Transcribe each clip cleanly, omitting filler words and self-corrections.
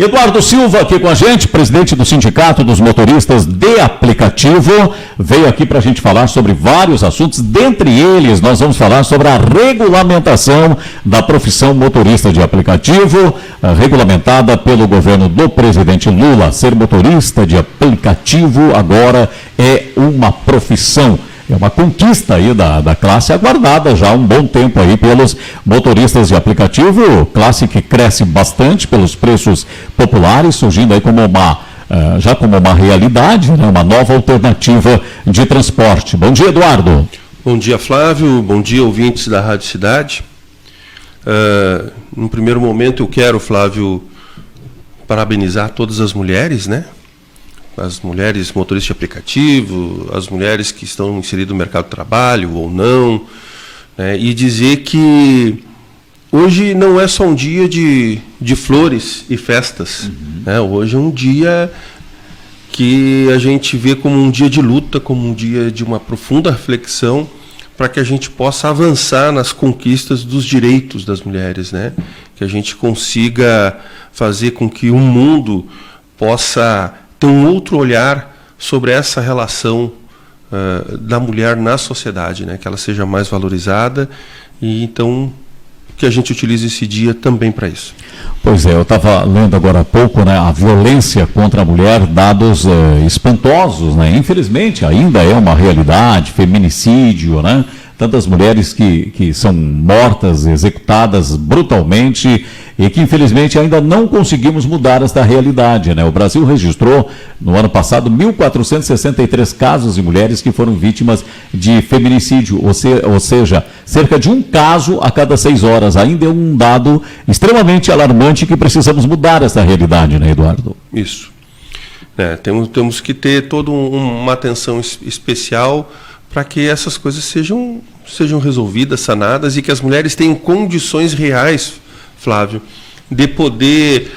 Eduardo Silva aqui com a gente, presidente do Sindicato dos Motoristas de Aplicativo, veio aqui para a gente falar sobre vários assuntos. Dentre eles, nós vamos falar sobre a regulamentação da profissão motorista de aplicativo, regulamentada pelo governo do presidente Lula. Ser motorista de aplicativo agora é uma profissão. É uma conquista aí da classe aguardada já há um bom tempo aí pelos motoristas de aplicativo, classe que cresce bastante pelos preços populares, surgindo aí como já como uma realidade, né, uma nova alternativa de transporte. Bom dia, Eduardo. Bom dia, Flávio. Bom dia, ouvintes da Rádio Cidade. No primeiro momento eu quero, Flávio, parabenizar todas as mulheres, né? As mulheres motoristas de aplicativo, as mulheres que estão inseridas no mercado de trabalho ou não, né, e dizer que hoje não é só um dia de flores e festas, né, hoje é um dia que a gente vê como um dia de luta, como um dia de uma profunda reflexão para que a gente possa avançar nas conquistas dos direitos das mulheres, né, que a gente consiga fazer com que o mundo possa ter um outro olhar sobre essa relação da mulher na sociedade, né? Que ela seja mais valorizada e então que a gente utilize esse dia também para isso. Pois é, eu estava lendo agora há pouco, né, a violência contra a mulher, dados espantosos, né? Infelizmente ainda é uma realidade, feminicídio, né? Tantas mulheres que são mortas, executadas brutalmente e que infelizmente ainda não conseguimos mudar esta realidade, né? O Brasil registrou no ano passado 1.463 casos de mulheres que foram vítimas de feminicídio, ou seja, cerca de um caso a cada 6 horas. Ainda é um dado extremamente alarmante que precisamos mudar essa realidade, né, Eduardo? Isso. Temos que ter toda uma atenção especial para que essas coisas sejam resolvidas, sanadas e que as mulheres tenham condições reais, Flávio, de poder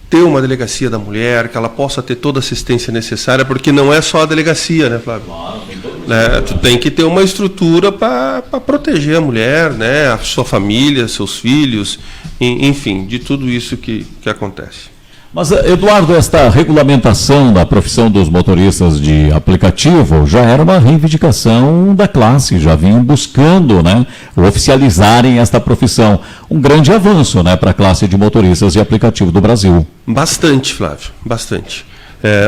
ter uma delegacia da mulher, que ela possa ter toda a assistência necessária, porque não é só a delegacia, né, Flávio? Claro, tu tem que ter uma estrutura para proteger a mulher, né, a sua família, seus filhos, enfim, de tudo isso que acontece. Mas, Eduardo, esta regulamentação da profissão dos motoristas de aplicativo já era uma reivindicação da classe, já vinham buscando, né, oficializarem esta profissão. Um grande avanço, né, para a classe de motoristas de aplicativo do Brasil. Bastante, Flávio, bastante.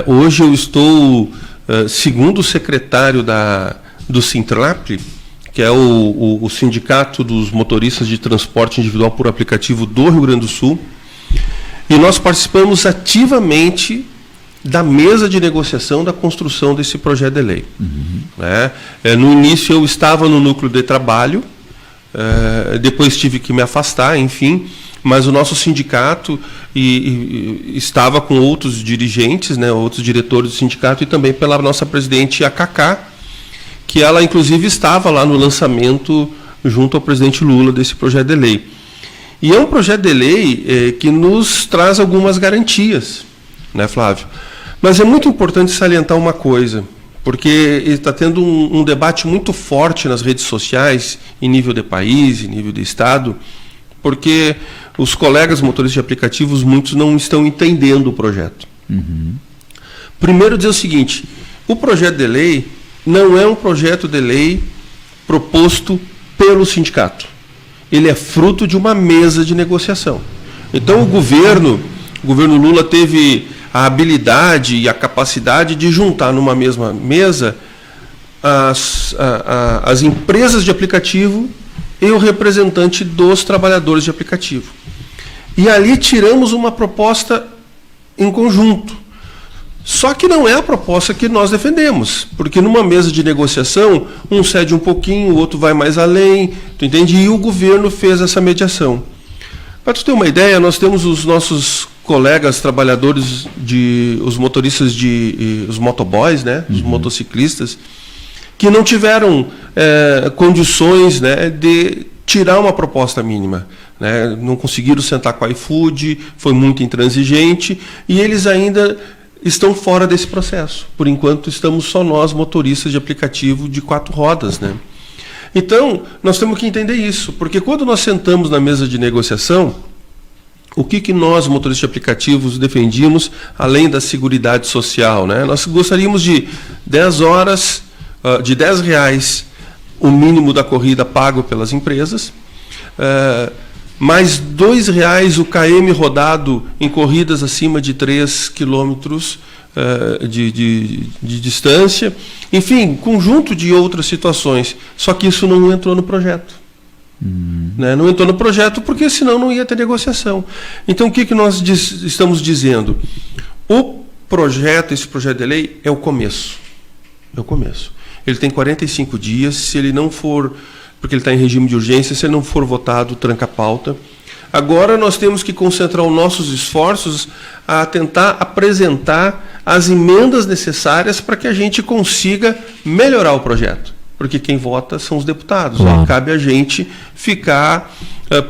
Hoje eu estou, segundo o secretário do Sintrap, que é o Sindicato dos Motoristas de Transporte Individual por Aplicativo do Rio Grande do Sul, e nós participamos ativamente da mesa de negociação da construção desse projeto de lei. No início eu estava no núcleo de trabalho, depois tive que me afastar, enfim, mas o nosso sindicato estava com outros dirigentes, né, outros diretores do sindicato e também pela nossa presidente, a Cacá, que ela inclusive estava lá no lançamento junto ao presidente Lula desse projeto de lei. E é um projeto de lei que nos traz algumas garantias, né, Flávio? Mas é muito importante salientar uma coisa, porque está tendo um debate muito forte nas redes sociais, em nível de país, em nível de Estado, porque os colegas motoristas de aplicativos, muitos não estão entendendo o projeto. Primeiro dizer o seguinte, o projeto de lei não é um projeto de lei proposto pelo sindicato. Ele é fruto de uma mesa de negociação. Então o governo Lula teve a habilidade e a capacidade de juntar numa mesma mesa as empresas de aplicativo e o representante dos trabalhadores de aplicativo. E ali tiramos uma proposta em conjunto. Só que não é a proposta que nós defendemos, porque numa mesa de negociação, um cede um pouquinho, o outro vai mais além, tu entende? E o governo fez essa mediação. Para tu ter uma ideia, nós temos os nossos colegas trabalhadores, os motoristas os motoboys, né, os motociclistas, que não tiveram condições, né, de tirar uma proposta mínima, né, não conseguiram sentar com a iFood, foi muito intransigente, e eles ainda estão fora desse processo. Por enquanto, estamos só nós, motoristas de aplicativo de 4 rodas, né? Então, nós temos que entender isso, porque quando nós sentamos na mesa de negociação, o que nós, motoristas de aplicativos, defendíamos, além da seguridade social, né? Nós gostaríamos de 10 horas, de R$10 o mínimo da corrida pago pelas empresas, mais R$2 o KM rodado em corridas acima de 3 quilômetros de distância, enfim, conjunto de outras situações. Só que isso não entrou no projeto. Né? Não entrou no projeto porque senão não ia ter negociação. Então o que nós estamos dizendo? Esse projeto de lei é o começo. É o começo. Ele tem 45 dias, se ele não for, porque ele está em regime de urgência, se ele não for votado, tranca a pauta. Agora nós temos que concentrar os nossos esforços a tentar apresentar as emendas necessárias para que a gente consiga melhorar o projeto. Porque quem vota são os deputados. Claro. Né? Cabe a gente ficar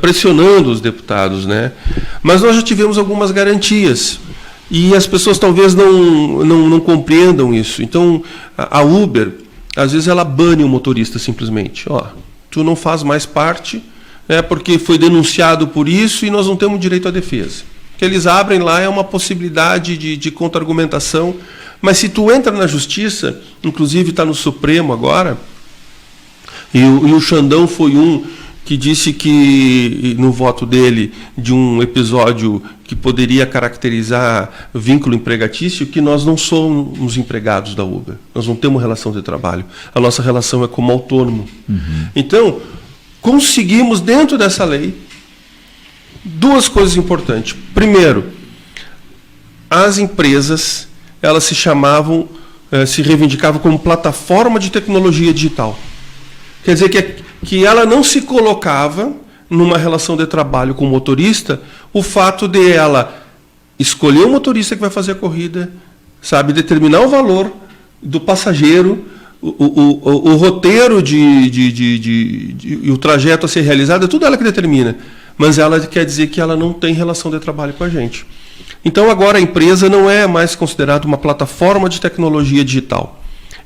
pressionando os deputados. Né? Mas nós já tivemos algumas garantias. E as pessoas talvez não compreendam isso. Então, a Uber, às vezes, ela bane o motorista simplesmente. Tu não faz mais parte, porque foi denunciado por isso e nós não temos direito à defesa. O que eles abrem lá é uma possibilidade de contra-argumentação, mas se tu entra na justiça, inclusive está no Supremo agora, e o Xandão foi um que disse que, no voto dele, de um episódio que poderia caracterizar vínculo empregatício, que nós não somos empregados da Uber. Nós não temos relação de trabalho. A nossa relação é como autônomo. Então, conseguimos, dentro dessa lei, duas coisas importantes. Primeiro, as empresas, elas se reivindicavam como plataforma de tecnologia digital. Quer dizer que ela não se colocava numa relação de trabalho com o motorista, o fato de ela escolher o motorista que vai fazer a corrida, sabe, determinar o valor do passageiro, o roteiro e o trajeto a ser realizado, é tudo ela que determina. Mas ela quer dizer que ela não tem relação de trabalho com a gente. Então agora a empresa não é mais considerada uma plataforma de tecnologia digital.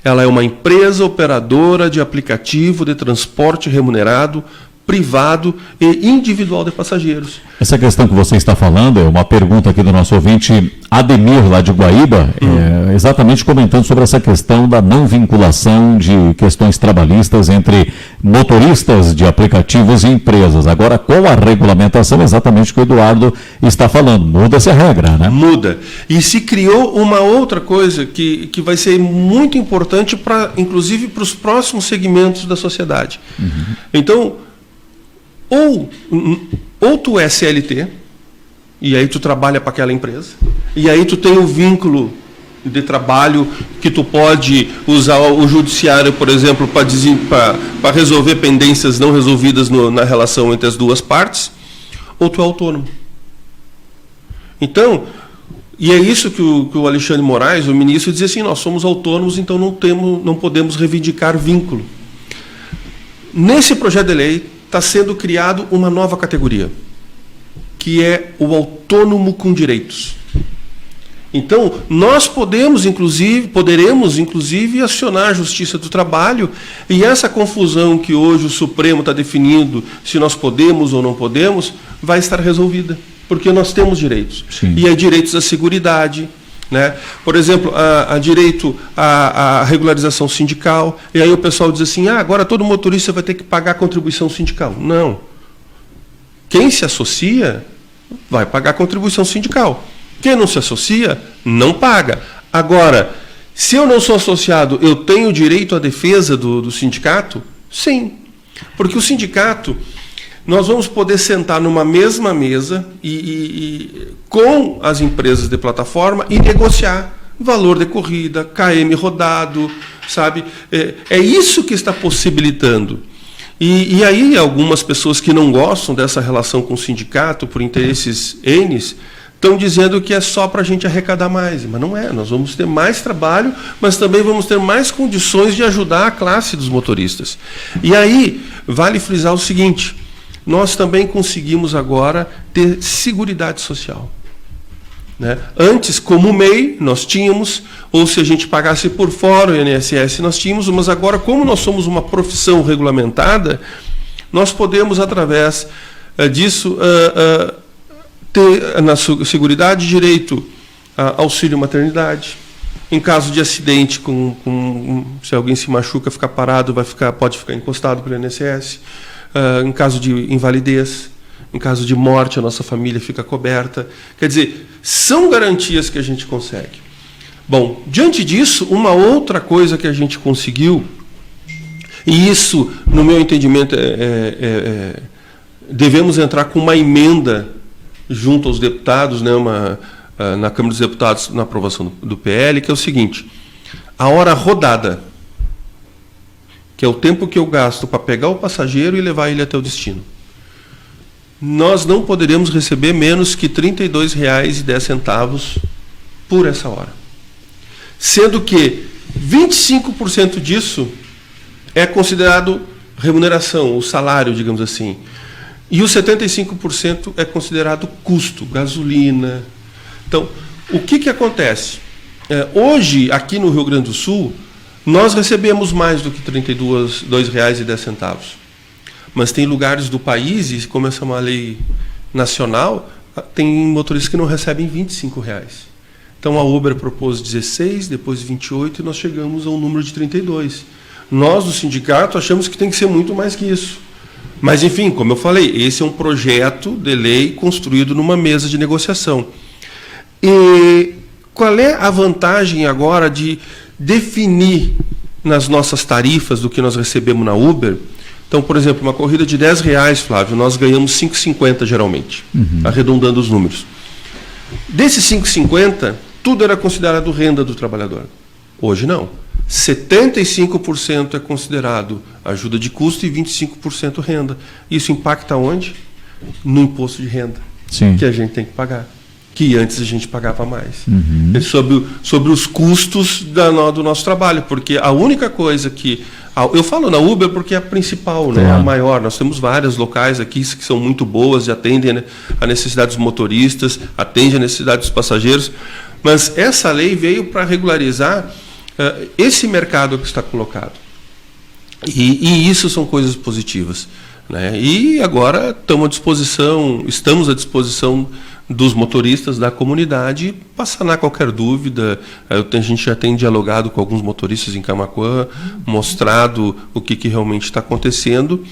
Ela é uma empresa operadora de aplicativo de transporte remunerado, privado e individual de passageiros. Essa questão que você está falando é uma pergunta aqui do nosso ouvinte Ademir, lá de Guaíba, exatamente comentando sobre essa questão da não vinculação de questões trabalhistas entre motoristas de aplicativos e empresas. Agora, com a regulamentação, exatamente o que o Eduardo está falando, muda essa regra, né? Muda. E se criou uma outra coisa que vai ser muito importante, inclusive para os próximos segmentos da sociedade. Então, ou tu é CLT, e aí tu trabalha para aquela empresa, e aí tu tem o vínculo de trabalho que tu pode usar o judiciário, por exemplo, para resolver pendências não resolvidas na relação entre as duas partes, ou tu é autônomo. Então, e é isso que o Alexandre Moraes, o ministro, dizia assim, nós somos autônomos, então não podemos reivindicar vínculo. Nesse projeto de lei, está sendo criado uma nova categoria, que é o autônomo com direitos. Então, nós poderemos, inclusive, acionar a Justiça do Trabalho, e essa confusão que hoje o Supremo está definindo, se nós podemos ou não podemos, vai estar resolvida, porque nós temos direitos. Sim. E é direitos à seguridade, né? Por exemplo, a direito à regularização sindical, e aí o pessoal diz assim, agora todo motorista vai ter que pagar contribuição sindical. Não. Quem se associa vai pagar contribuição sindical. Quem não se associa, não paga. Agora, se eu não sou associado, eu tenho direito à defesa do sindicato? Sim. Porque o sindicato, nós vamos poder sentar numa mesma mesa com as empresas de plataforma e negociar valor de corrida, KM rodado, sabe? É isso que está possibilitando. E aí algumas pessoas que não gostam dessa relação com o sindicato, por interesses N, estão dizendo que é só para a gente arrecadar mais. Mas não é, nós vamos ter mais trabalho, mas também vamos ter mais condições de ajudar a classe dos motoristas. E aí, vale frisar o seguinte, nós também conseguimos agora ter seguridade social. Né? Antes, como MEI, nós tínhamos, ou se a gente pagasse por fora o INSS, nós tínhamos, mas agora, como nós somos uma profissão regulamentada, nós podemos, através disso, ter na Seguridade direito a auxílio maternidade. Em caso de acidente, se alguém se machuca, ficar parado, pode ficar encostado pelo INSS. Em caso de invalidez, em caso de morte, a nossa família fica coberta. Quer dizer, são garantias que a gente consegue. Bom, diante disso, uma outra coisa que a gente conseguiu, e isso, no meu entendimento, devemos entrar com uma emenda junto aos deputados, né, na Câmara dos Deputados, na aprovação do PL, que é o seguinte: a hora rodada, que é o tempo que eu gasto para pegar o passageiro e levar ele até o destino, nós não poderemos receber menos que R$ 32,10 por essa hora. Sendo que 25% disso é considerado remuneração, o salário, digamos assim. E os 75% é considerado custo, gasolina. Então, o que acontece? Hoje, aqui no Rio Grande do Sul, nós recebemos mais do que R$ 32,10. Mas tem lugares do país, e como essa é uma lei nacional, tem motoristas que não recebem R$ 25. Então, a Uber propôs 16, depois 28, e nós chegamos a um número de 32. Nós, do sindicato, achamos que tem que ser muito mais que isso. Mas, enfim, como eu falei, esse é um projeto de lei construído numa mesa de negociação. E qual é a vantagem agora de definir nas nossas tarifas do que nós recebemos na Uber? Então, por exemplo, uma corrida de R$10, Flávio, nós ganhamos R$ 5,50 geralmente, arredondando os números. Desses 5,50, tudo era considerado renda do trabalhador. Hoje não. 75% é considerado ajuda de custo e 25% renda. Isso impacta onde? No imposto de renda. Sim. Que a gente tem que pagar. Que antes a gente pagava mais. Sobre os custos do nosso trabalho. Porque a única coisa que... Eu falo na Uber porque é a principal, né? A maior. Nós temos várias locais aqui que são muito boas e atendem, né, a necessidade dos motoristas, atendem a necessidade dos passageiros. Mas essa lei veio para regularizar esse mercado que está colocado. E isso são coisas positivas, né? E agora estamos à disposição dos motoristas da comunidade para sanar qualquer dúvida. A gente já tem dialogado com alguns motoristas em Camaquã, mostrado o que realmente está acontecendo,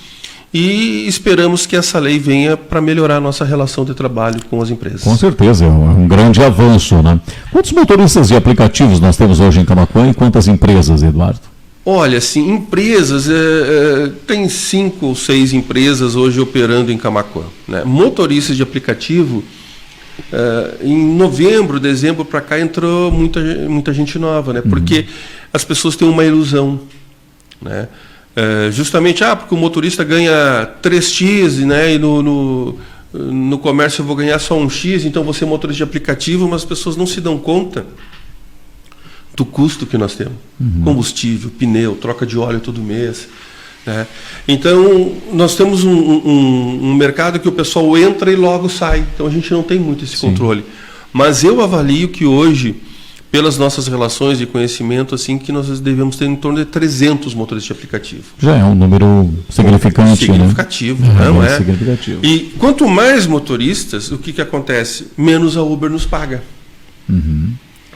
e esperamos que essa lei venha para melhorar a nossa relação de trabalho com as empresas. Com certeza, é um grande avanço, né? Quantos motoristas de aplicativos nós temos hoje em Camaquã e quantas empresas, Eduardo? Olha, assim, empresas, tem 5 ou 6 empresas hoje operando em Camaquã, né? Motoristas de aplicativo, em novembro, dezembro para cá entrou muita gente nova, né? Porque as pessoas têm uma ilusão, né? Justamente, porque o motorista ganha 3x, né? E no comércio eu vou ganhar só 1x, então você é motorista de aplicativo, mas as pessoas não se dão conta do custo que nós temos. Combustível, pneu, troca de óleo todo mês, né? Então, nós temos um mercado que o pessoal entra e logo sai. Então, a gente não tem muito esse controle. Mas eu avalio que hoje, pelas nossas relações de conhecimento, assim, que nós devemos ter em torno de 300 motoristas de aplicativo. Já é um número significante, significativo, né? Não é? Significativo. E quanto mais motoristas, o que acontece? Menos a Uber nos paga.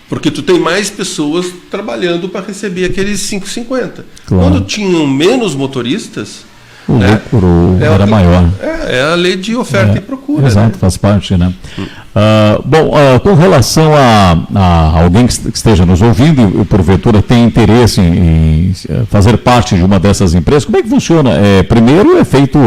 Porque tu tem mais pessoas trabalhando para receber aqueles 5,50. Claro. Quando tinham menos motoristas, o lucro era maior. É a lei de oferta e procura. Exato, né? Faz parte, né? Com relação a alguém que esteja nos ouvindo e porventura tem interesse em fazer parte de uma dessas empresas, como é que funciona? Primeiro é feito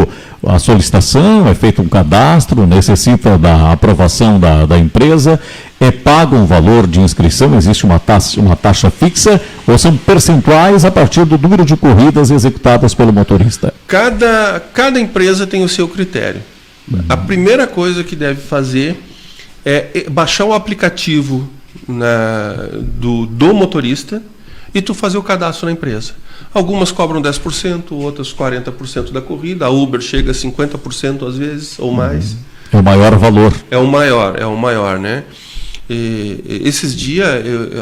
a solicitação, é feito um cadastro, necessita da aprovação da empresa, é pago um valor de inscrição, existe uma taxa fixa, ou são percentuais a partir do número de corridas executadas pelo motorista? Cada empresa tem o seu critério. A primeira coisa que deve fazer é baixar o aplicativo do motorista e tu fazer o cadastro na empresa. Algumas cobram 10%, outras 40% da corrida, a Uber chega a 50% às vezes, ou mais. É o maior valor. É o maior, né? E esses dias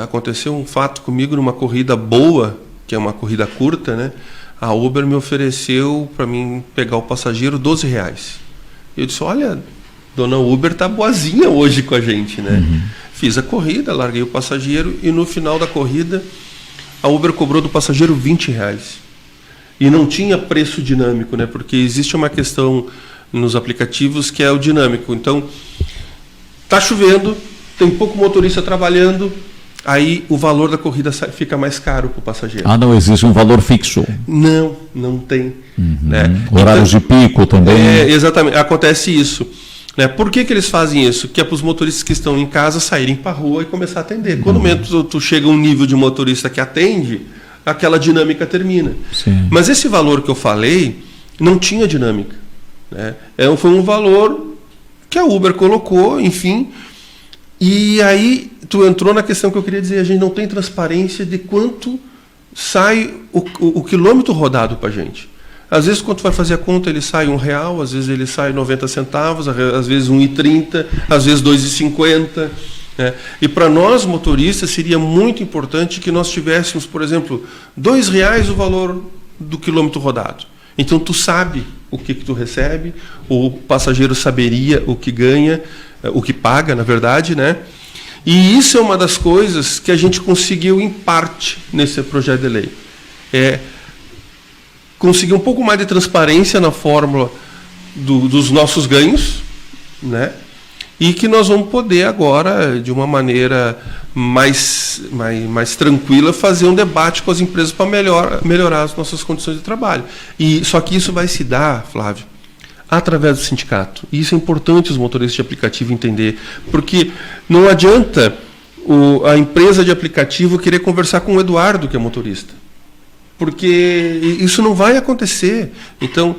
aconteceu um fato comigo numa corrida boa, que é uma corrida curta, né? A Uber me ofereceu para mim pegar o passageiro R$12. Eu disse, olha, Dona Uber está boazinha hoje com a gente, né? Fiz a corrida, larguei o passageiro e no final da corrida a Uber cobrou do passageiro R$20. E não tinha preço dinâmico, né? Porque existe uma questão nos aplicativos que é o dinâmico. Então, tá chovendo, tem pouco motorista trabalhando, aí o valor da corrida fica mais caro para o passageiro. Ah, não existe um valor fixo? Não tem. Né? Horários de pico também? Exatamente, acontece isso. Né? Por que eles fazem isso? Que é para os motoristas que estão em casa saírem para a rua e começar a atender. Quando tu chega a um nível de motorista que atende, aquela dinâmica termina. Sim. Mas esse valor que eu falei não tinha dinâmica. Né? Foi um valor que a Uber colocou, enfim. E aí tu entrou na questão que eu queria dizer, a gente não tem transparência de quanto sai o quilômetro rodado para a gente. Às vezes, quando tu vai fazer a conta, ele sai R$1, às vezes ele sai 90 centavos, às vezes R$1,30, às vezes R$2,50. Né? E para nós, motoristas, seria muito importante que nós tivéssemos, por exemplo, R$2 o valor do quilômetro rodado. Então, tu sabe o que tu recebe, o passageiro saberia o que ganha, o que paga, na verdade, né? E isso é uma das coisas que a gente conseguiu, em parte, nesse projeto de lei. Conseguir um pouco mais de transparência na fórmula dos nossos ganhos, né? E que nós vamos poder agora, de uma maneira mais tranquila, fazer um debate com as empresas para melhorar as nossas condições de trabalho. Só que isso vai se dar, Flávio, através do sindicato. E isso é importante os motoristas de aplicativo entender, porque não adianta a empresa de aplicativo querer conversar com o Eduardo, que é motorista. Porque isso não vai acontecer. Então,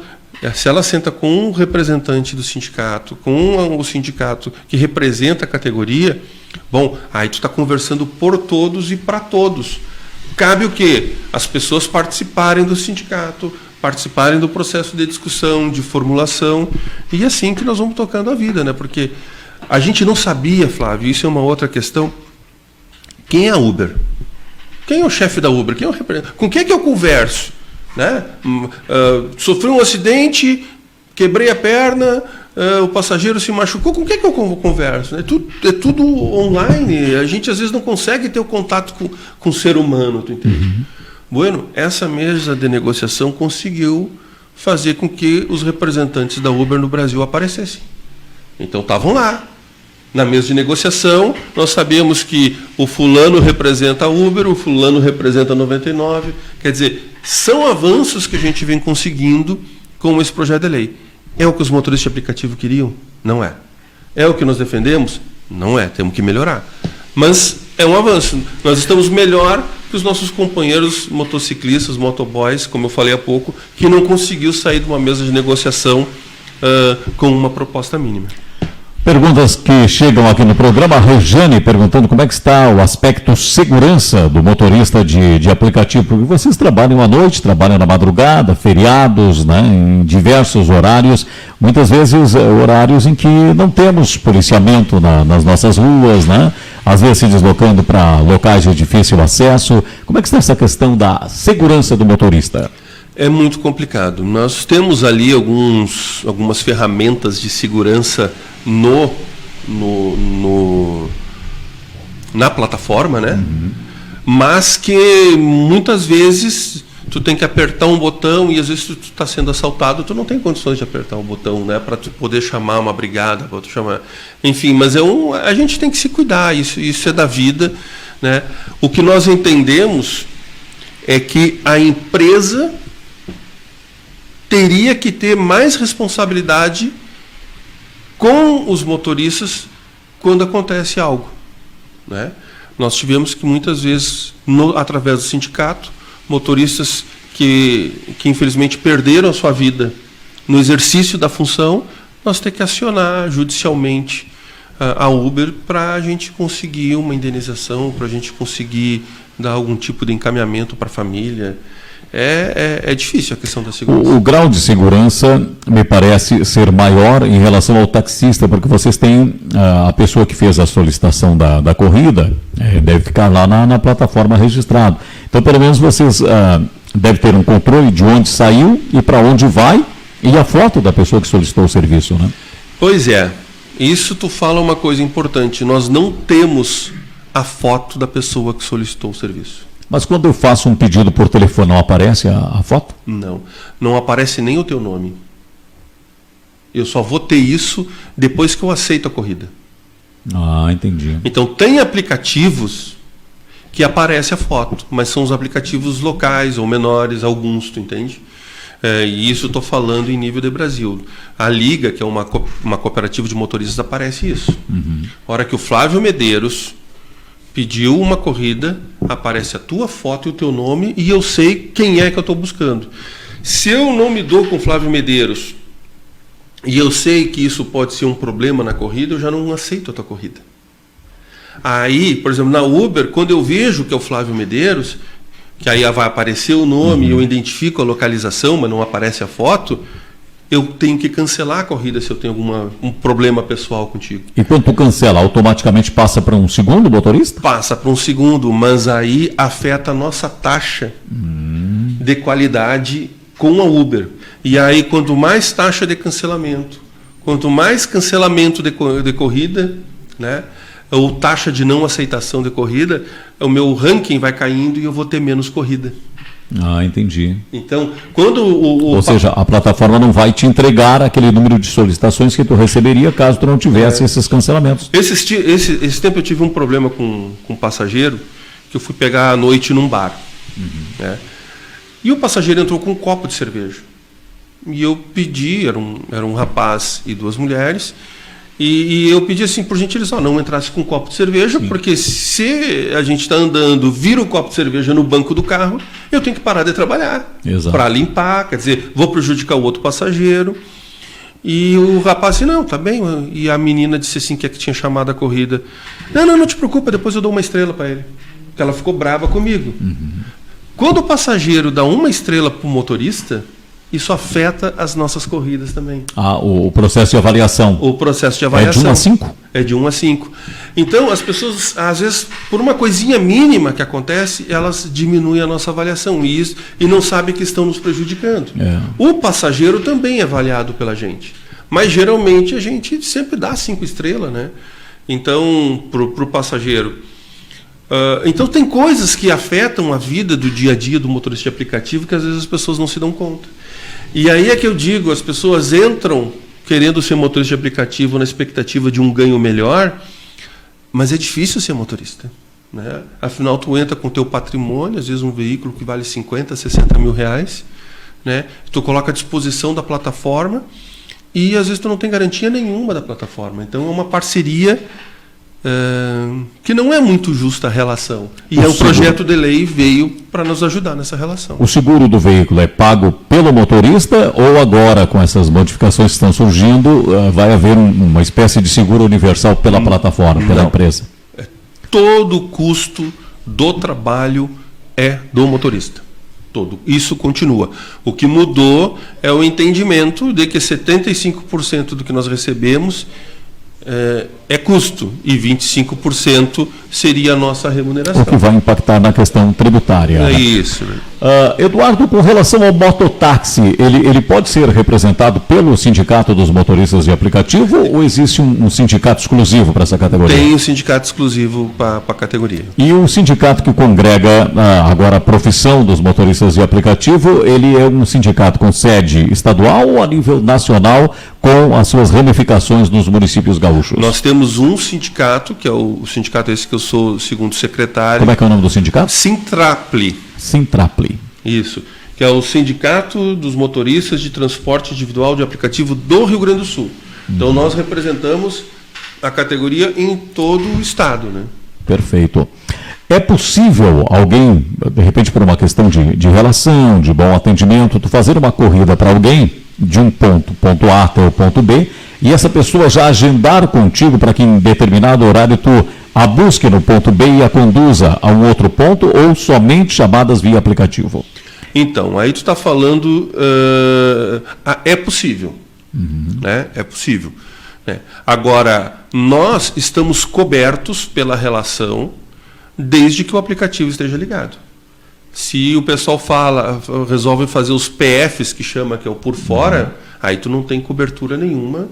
se ela senta com um representante do sindicato, com o sindicato que representa a categoria, bom, aí tu está conversando por todos e para todos. Cabe o quê? As pessoas participarem do sindicato, participarem do processo de discussão, de formulação, e é assim que nós vamos tocando a vida, né? Porque a gente não sabia, Flávio, isso é uma outra questão, quem é a Uber? Quem é o chefe da Uber? Quem é o representante? Com quem é que eu converso? Né? Sofri um acidente, quebrei a perna, o passageiro se machucou, com quem é que eu converso? É tudo online, a gente às vezes não consegue ter o contato com o ser humano, tu entende? Bueno, essa mesa de negociação conseguiu fazer com que os representantes da Uber no Brasil aparecessem. Então estavam lá. Na mesa de negociação, nós sabemos que o fulano representa a Uber, o fulano representa a 99. Quer dizer, são avanços que a gente vem conseguindo com esse projeto de lei. É o que os motoristas de aplicativo queriam? Não é. É o que nós defendemos? Não é. Temos que melhorar. Mas é um avanço. Nós estamos melhor que os nossos companheiros motociclistas, motoboys, como eu falei há pouco, que não conseguiu sair de uma mesa de negociação com uma proposta mínima. Perguntas que chegam aqui no programa. A Rejane perguntando como é que está o aspecto segurança do motorista de aplicativo, porque vocês trabalham à noite, trabalham na madrugada, feriados, né, em diversos horários, muitas vezes horários em que não temos policiamento nas nossas ruas, né, às vezes se deslocando para locais de difícil acesso. Como é que está essa questão da segurança do motorista? É muito complicado. Nós temos ali algumas ferramentas de segurança na plataforma, né? Mas que muitas vezes tu tem que apertar um botão e às vezes tu está sendo assaltado, tu não tem condições de apertar um botão, né? Para tu poder chamar uma brigada, para tu chamar, enfim. Mas a gente tem que se cuidar. Isso é da vida, né? O que nós entendemos é que a empresa teria que ter mais responsabilidade com os motoristas quando acontece algo, né? Nós tivemos que muitas vezes, através do sindicato, motoristas que infelizmente perderam a sua vida no exercício da função, nós temos que acionar judicialmente a Uber para a gente conseguir uma indenização, para a gente conseguir dar algum tipo de encaminhamento para a família. É difícil a questão da segurança. O grau de segurança me parece ser maior em relação ao taxista, porque vocês têm a pessoa que fez a solicitação da corrida, deve ficar lá na plataforma registrado. Então, pelo menos vocês devem ter um controle de onde saiu e para onde vai, e a foto da pessoa que solicitou o serviço, né? Pois é. Isso tu fala uma coisa importante. Nós não temos a foto da pessoa que solicitou o serviço. Mas quando eu faço um pedido por telefone, não aparece a foto? Não. Não aparece nem o teu nome. Eu só vou ter isso depois que eu aceito a corrida. Ah, entendi. Então, tem aplicativos que aparece a foto, mas são os aplicativos locais ou menores, alguns, tu entende? E isso estou falando em nível de Brasil. A Liga, que é uma cooperativa de motoristas, aparece isso. A hora que o Flávio Medeiros pediu uma corrida, aparece a tua foto e o teu nome e eu sei quem é que eu estou buscando. Se eu não me dou com o Flávio Medeiros e eu sei que isso pode ser um problema na corrida, eu já não aceito a tua corrida. Aí, por exemplo, na Uber, quando eu vejo que é o Flávio Medeiros, que aí vai aparecer o nome, eu identifico a localização, mas não aparece a foto, eu tenho que cancelar a corrida se eu tenho um problema pessoal contigo. E quando tu cancela, automaticamente passa para um segundo motorista? Passa para um segundo, mas aí afeta a nossa taxa de qualidade com a Uber. E aí, quanto mais taxa de cancelamento, quanto mais cancelamento de corrida, né, ou taxa de não aceitação de corrida, o meu ranking vai caindo e eu vou ter menos corrida. Ah, entendi. Então, quando ou seja, a plataforma não vai te entregar aquele número de solicitações que tu receberia caso tu não tivesse esses cancelamentos. Esse tempo eu tive um problema com um passageiro que eu fui pegar à noite num bar. Né? E o passageiro entrou com um copo de cerveja. E eu pedi, era um rapaz e duas mulheres, e eu pedi assim, por gentileza, não entrasse com um copo de cerveja, porque se a gente está andando, vira o copo de cerveja no banco do carro, eu tenho que parar de trabalhar para limpar, quer dizer, vou prejudicar o outro passageiro. E o rapaz disse, não, tá bem. E a menina disse assim, que tinha chamado a corrida, não te preocupa, depois eu dou uma estrela para ele. Porque ela ficou brava comigo. Quando o passageiro dá uma estrela para o motorista, isso afeta as nossas corridas também. Ah, o processo de avaliação. O processo de avaliação. É de 1 a 5? É de 1 a 5. Então, as pessoas, às vezes, por uma coisinha mínima que acontece, elas diminuem a nossa avaliação e não sabem que estão nos prejudicando. O passageiro também é avaliado pela gente. Mas, geralmente, a gente sempre dá 5 estrelas, né? Então, para o passageiro. Então, tem coisas que afetam a vida do dia a dia do motorista de aplicativo que, às vezes, as pessoas não se dão conta. E aí é que eu digo, as pessoas entram querendo ser motorista de aplicativo na expectativa de um ganho melhor, mas é difícil ser motorista. Né? Afinal, tu entra com o teu patrimônio, às vezes um veículo que vale 50, 60 mil reais, né? Tu coloca à disposição da plataforma e às vezes tu não tem garantia nenhuma da plataforma. Então é uma parceria que não é muito justa a relação. E o projeto de lei veio para nos ajudar nessa relação. O seguro do veículo é pago pelo motorista ou agora, com essas modificações que estão surgindo, vai haver uma espécie de seguro universal pela plataforma, pela empresa? Todo o custo do trabalho é do motorista. Todo. Isso continua. O que mudou é o entendimento de que 75% do que nós recebemos é custo e 25% seria a nossa remuneração. O que vai impactar na questão tributária. É isso. Eduardo, com relação ao mototáxi, ele pode ser representado pelo Sindicato dos Motoristas de Aplicativo ou existe um sindicato exclusivo para essa categoria? Tem um sindicato exclusivo para a categoria. E o sindicato que congrega agora a profissão dos motoristas de aplicativo, ele é um sindicato com sede estadual ou a nível nacional, com as suas ramificações nos municípios gaúchos? Nós temos um sindicato, que é o sindicato esse que eu sou segundo secretário. Como é que é o nome do sindicato? Sintrapli. Sintrapli. Isso, que é o Sindicato dos Motoristas de Transporte Individual de Aplicativo do Rio Grande do Sul. Então nós representamos a categoria em todo o estado, né? Perfeito. É possível alguém, de repente por uma questão de relação, de bom atendimento, tu fazer uma corrida para alguém de um ponto A até o ponto B, e essa pessoa já agendar contigo para que em determinado horário tu a busque no ponto B e a conduza a um outro ponto, ou somente chamadas via aplicativo? Então, aí tu está falando, é possível, né? É possível. Né? Agora, nós estamos cobertos pela relação desde que o aplicativo esteja ligado. Se o pessoal resolve fazer os PFs, que chama, que é o por fora, aí tu não tem cobertura nenhuma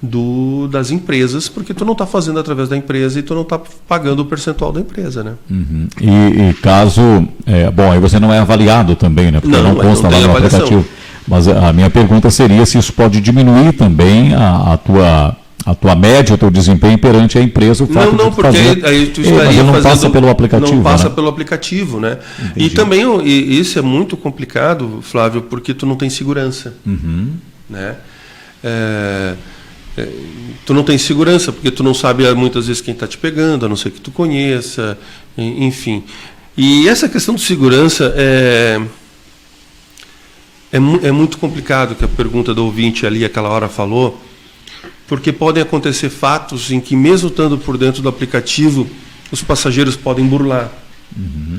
das empresas, porque tu não está fazendo através da empresa e tu não está pagando o percentual da empresa, né? Uhum. E caso... bom, aí você não é avaliado também, né? Porque não consta lá no aplicativo. Mas a minha pergunta seria se isso pode diminuir também a tua média, o teu desempenho perante a empresa. Não, porque aí tu estaria não passa pelo aplicativo. Não passa pelo aplicativo, né? Entendi. E também isso é muito complicado, Flávio, porque tu não tem segurança, né? Tu não tem segurança, porque tu não sabe muitas vezes quem está te pegando, a não ser que tu conheça, enfim. E essa questão de segurança é muito complicado, que a pergunta do ouvinte ali aquela hora falou, porque podem acontecer fatos em que, mesmo estando por dentro do aplicativo, os passageiros podem burlar.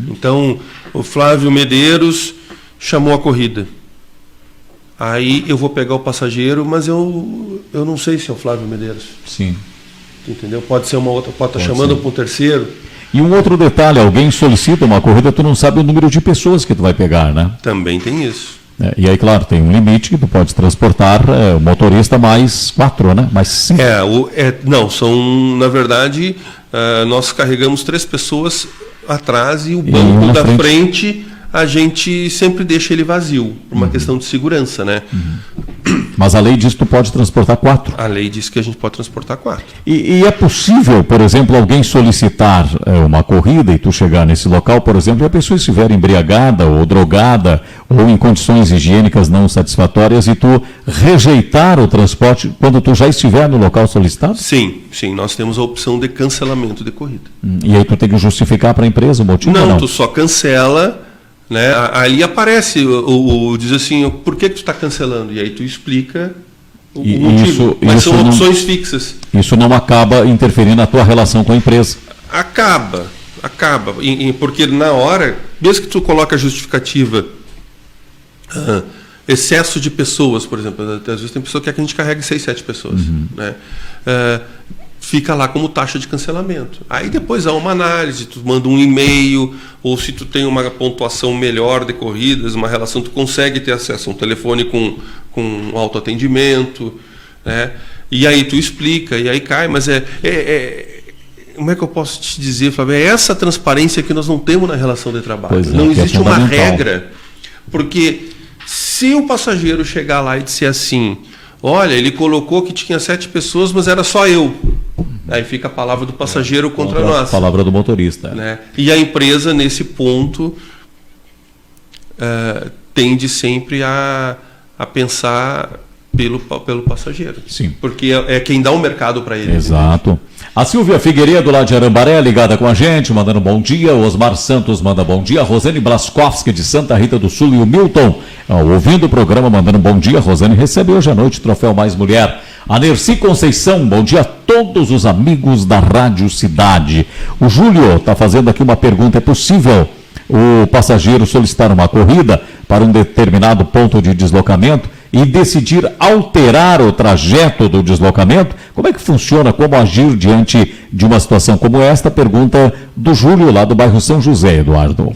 Então, o Flávio Medeiros chamou a corrida. Aí eu vou pegar o passageiro, mas eu não sei se é o Flávio Medeiros. Sim. Entendeu? Pode ser uma outra, pode estar chamando para um terceiro. E um outro detalhe, alguém solicita uma corrida, tu não sabe o número de pessoas que tu vai pegar, né? Também tem isso. E aí, claro, tem um limite que tu pode transportar o motorista mais 4, né? Mais 5. Não, são, na verdade, nós carregamos 3 pessoas atrás e o banco da frente a gente sempre deixa ele vazio, por uma questão de segurança, né? Mas a lei diz que tu pode transportar 4. A lei diz que a gente pode transportar 4. E é possível, por exemplo, alguém solicitar uma corrida e tu chegar nesse local, por exemplo, e a pessoa estiver embriagada ou drogada ou em condições higiênicas não satisfatórias e tu rejeitar o transporte quando tu já estiver no local solicitado? Sim, nós temos a opção de cancelamento de corrida. E aí tu tem que justificar para a empresa o motivo? Não, tu só cancela... Né? Ali aparece diz assim, por que tu está cancelando? E aí tu explica o motivo. Mas são opções fixas. Isso não acaba interferindo na tua relação com a empresa? Acaba. Porque na hora, mesmo que tu coloca a justificativa, excesso de pessoas, por exemplo, às vezes tem pessoa que quer que a gente carregue 6, 7 pessoas. Né? Fica lá como taxa de cancelamento. Aí depois há uma análise, tu manda um e-mail, ou se tu tem uma pontuação melhor de corridas, uma relação, tu consegue ter acesso a um telefone com autoatendimento, né? E aí tu explica, e aí cai, mas como é que eu posso te dizer, Flávio? É essa transparência que nós não temos na relação de trabalho. Não existe uma regra, porque se o passageiro chegar lá e disser assim, olha, ele colocou que tinha 7 pessoas, mas era só eu. Aí fica a palavra do passageiro contra nós. A palavra do motorista. Né? E a empresa, nesse ponto, tende sempre a pensar pelo passageiro. Sim. Porque é quem dá o mercado para ele. Exato. Né? A Silvia Figueiredo, lá de Arambaré, ligada com a gente, mandando bom dia. O Osmar Santos manda bom dia. A Rosane Blaskowski, de Santa Rita do Sul. E o Milton, ouvindo o programa, mandando bom dia. A Rosane recebeu hoje à noite o troféu Mais Mulher. A Nerci Conceição, bom dia a todos os amigos da Rádio Cidade. O Júlio está fazendo aqui uma pergunta. É possível o passageiro solicitar uma corrida para um determinado ponto de deslocamento e decidir alterar o trajeto do deslocamento? Como é que funciona? Como agir diante de uma situação como esta? Pergunta do Júlio, lá do bairro São José, Eduardo.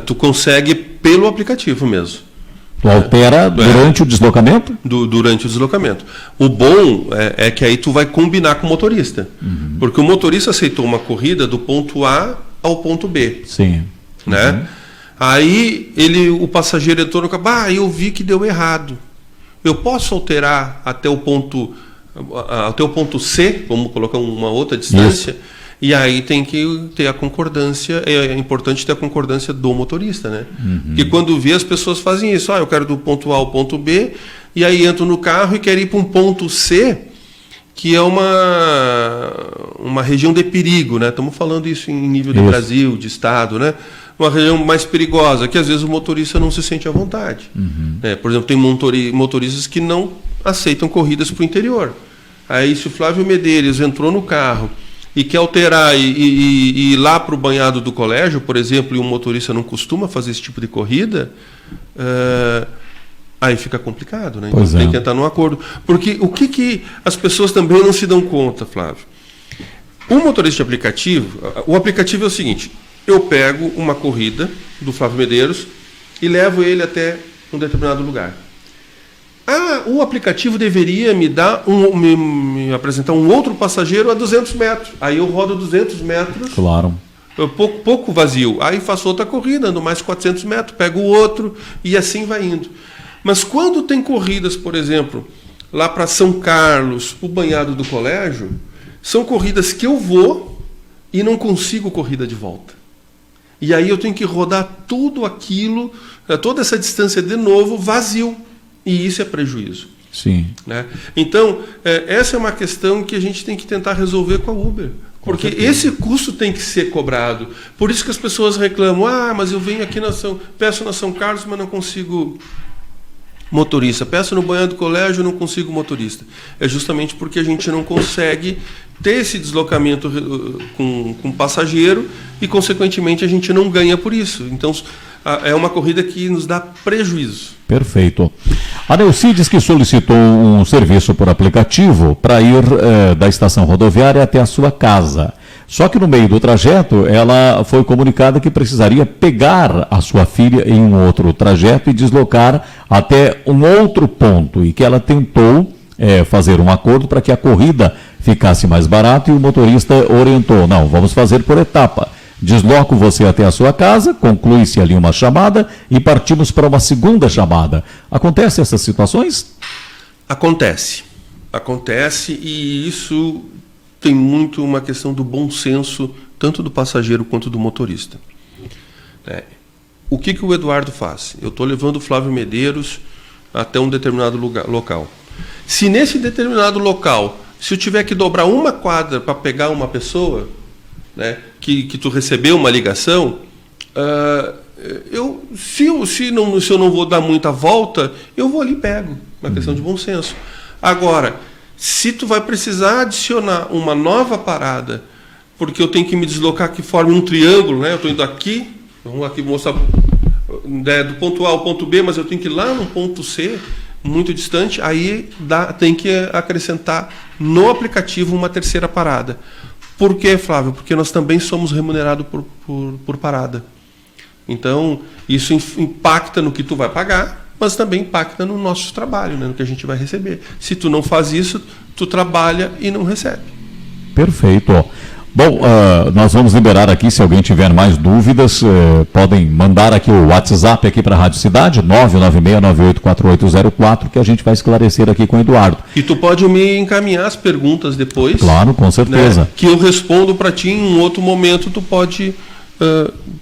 Tu consegue pelo aplicativo mesmo. Tu altera durante o deslocamento? Durante o deslocamento. O bom é que aí tu vai combinar com o motorista. Porque o motorista aceitou uma corrida do ponto A ao ponto B. Sim. Né? Aí o passageiro entrou no carro, eu vi que deu errado. Eu posso alterar até o ponto C, vamos colocar uma outra distância, e aí tem que ter a concordância, é importante ter a concordância do motorista, né? Porque quando vê, as pessoas fazem isso, eu quero do ponto A ao ponto B, e aí entro no carro e quero ir para um ponto C, que é uma região de perigo, né? Estamos falando isso em nível de Brasil, de estado, né? Uma região mais perigosa, que às vezes o motorista não se sente à vontade. Por exemplo, tem motoristas que não aceitam corridas para o interior. Aí, se o Flávio Medeiros entrou no carro e quer alterar e ir lá para o banhado do colégio, por exemplo, e um motorista não costuma fazer esse tipo de corrida, aí fica complicado, né? Então tem que entrar num acordo. Porque o que as pessoas também não se dão conta, Flávio? O motorista de aplicativo, o aplicativo é o seguinte: eu pego uma corrida do Flávio Medeiros e levo ele até um determinado lugar. o aplicativo deveria me apresentar um outro passageiro a 200 metros. Aí eu rodo 200 metros. Claro. Pouco vazio. Aí faço outra corrida, ando mais 400 metros, pego o outro e assim vai indo. Mas quando tem corridas, por exemplo, lá para São Carlos, o Banhado do Colégio, são corridas que eu vou e não consigo corrida de volta. E aí eu tenho que rodar tudo aquilo, toda essa distância de novo, vazio. E isso é prejuízo. Sim. Né? Então, essa é uma questão que a gente tem que tentar resolver com a Uber. Porque esse custo tem que ser cobrado. Por isso que as pessoas reclamam, mas eu venho aqui peço na São Carlos, mas não consigo motorista. Peço no Banhado do Colégio, não consigo motorista. É justamente porque a gente não consegue ter esse deslocamento com passageiro e, consequentemente, a gente não ganha por isso. Então, é uma corrida que nos dá prejuízo. Perfeito. A Neuci diz que solicitou um serviço por aplicativo para ir da estação rodoviária até a sua casa. Só que no meio do trajeto, ela foi comunicada que precisaria pegar a sua filha em um outro trajeto e deslocar até um outro ponto, e que ela tentou fazer um acordo para que a corrida ficasse mais barata, e o motorista orientou: não, vamos fazer por etapa. Desloco você até a sua casa, conclui-se ali uma chamada e partimos para uma segunda chamada. Acontecem essas situações? Acontece, e isso tem muito uma questão do bom senso, tanto do passageiro quanto do motorista. O que o Eduardo faz? Eu estou levando o Flávio Medeiros até um determinado local. Se nesse determinado local, se eu tiver que dobrar uma quadra para pegar uma pessoa, né, que tu recebeu uma ligação, se eu não vou dar muita volta, eu vou ali e pego. Uma questão de bom senso. Agora, se tu vai precisar adicionar uma nova parada, porque eu tenho que me deslocar que forme um triângulo, né? Eu estou indo aqui, vamos aqui mostrar do ponto A ao ponto B, mas eu tenho que ir lá no ponto C, muito distante, aí tem que acrescentar no aplicativo uma terceira parada. Por quê, Flávio? Porque nós também somos remunerados por parada. Então, isso impacta no que tu vai pagar, mas também impacta no nosso trabalho, né, no que a gente vai receber. Se tu não faz isso, tu trabalha e não recebe. Perfeito. Bom, nós vamos liberar aqui, se alguém tiver mais dúvidas, podem mandar aqui o WhatsApp aqui para a Rádio Cidade, 996984804, que a gente vai esclarecer aqui com o Eduardo. E tu pode me encaminhar as perguntas depois. Claro, com certeza. Né, que eu respondo para ti em um outro momento, tu pode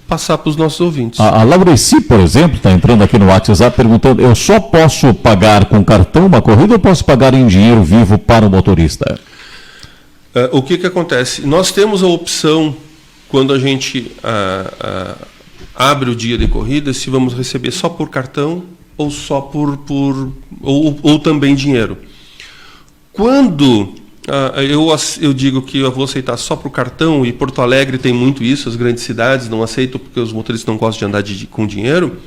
passar para os nossos ouvintes. A Laureci, por exemplo, está entrando aqui no WhatsApp perguntando: eu só posso pagar com cartão uma corrida ou posso pagar em dinheiro vivo para o motorista? O que acontece? Nós temos a opção, quando a gente abre o dia de corrida, se vamos receber só por cartão ou só ou também dinheiro. Quando eu digo que eu vou aceitar só por cartão, e Porto Alegre tem muito isso, as grandes cidades não aceitam porque os motoristas não gostam de andar com dinheiro,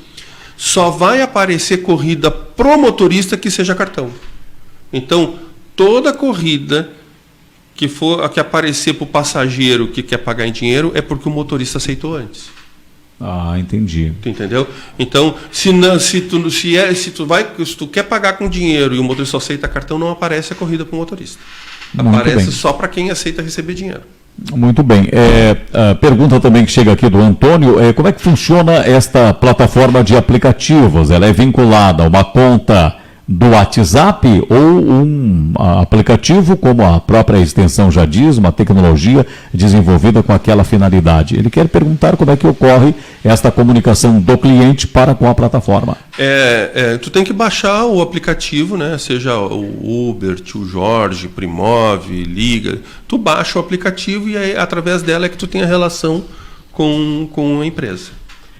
só vai aparecer corrida pro motorista que seja cartão. Então, toda corrida que aparecer para o passageiro que quer pagar em dinheiro é porque o motorista aceitou antes. Ah, entendi. Tu entendeu? Então, se tu quer pagar com dinheiro e o motorista só aceita cartão, não aparece a corrida para o motorista. Aparece só para quem aceita receber dinheiro. Muito bem. A pergunta também que chega aqui do Antônio é: como é que funciona esta plataforma de aplicativos? Ela é vinculada a uma conta do WhatsApp ou um aplicativo, como a própria extensão já diz, uma tecnologia desenvolvida com aquela finalidade? Ele quer perguntar como é que ocorre esta comunicação do cliente para com a plataforma. Tu tem que baixar o aplicativo, né? Seja o Uber, Tio Jorge, Primove, Liga. Tu baixa o aplicativo e aí, através dela é que tu tem a relação com a empresa.